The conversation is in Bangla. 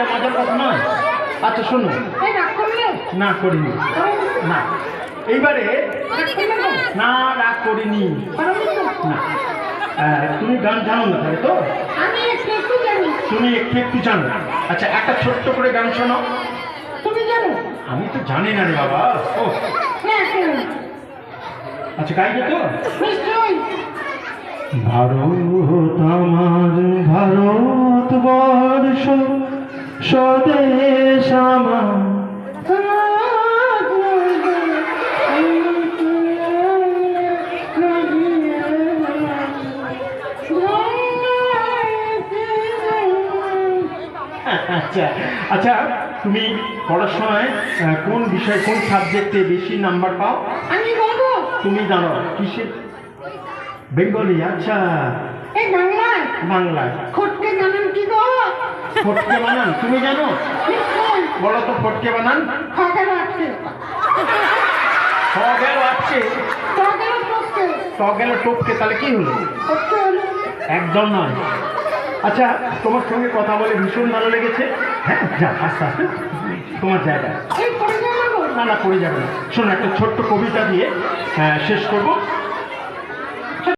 এটা মজার কথা নয়। আচ্ছা শোনো, না করিনি, না এইবারে না রাগ করিনি না। তুমি গান জানো না তাই তো? তুমি একটু একটু জানো। আচ্ছা একটা ছোট্ট করে গান শোনো। তুমি জানো? আমি তো জানি না রে বাবা। ও আচ্ছা গাইবে তো? নিশ্চয়ই। ভারত আমার ভারতবর্ষ, স্বদেশ আমার। আচ্ছা আচ্ছা, তুমি পড়াশোনায় কোন বিষয় কোন সাবজেক্টে বেশি নাম্বার পাও? আমি বলবো। তুমি জানো কিসে? বেঙ্গলি। আচ্ছা এই বাংলায় বাংলায় খটকে জানেন কি গো? ফটকে বানান তুমি জানো? নিশ্চয়ই। বলো তো ফটকে বানান। খগের আটকে খ গেল আটকে, খগের টপকে ট গেল টপকে, তাহলে কি হলো? টপকে হলো। একদম নয়। আচ্ছা তোমার সঙ্গে কথা বলে ভীষণ ভালো লেগেছে। হ্যাঁ যা আস্তে আস্তে তোমার জায়গা। এই পড়ে যাবো। না না পড়ে যাবে না। শোনো একটা ছোট্ট কবিতা দিয়ে শেষ করবো।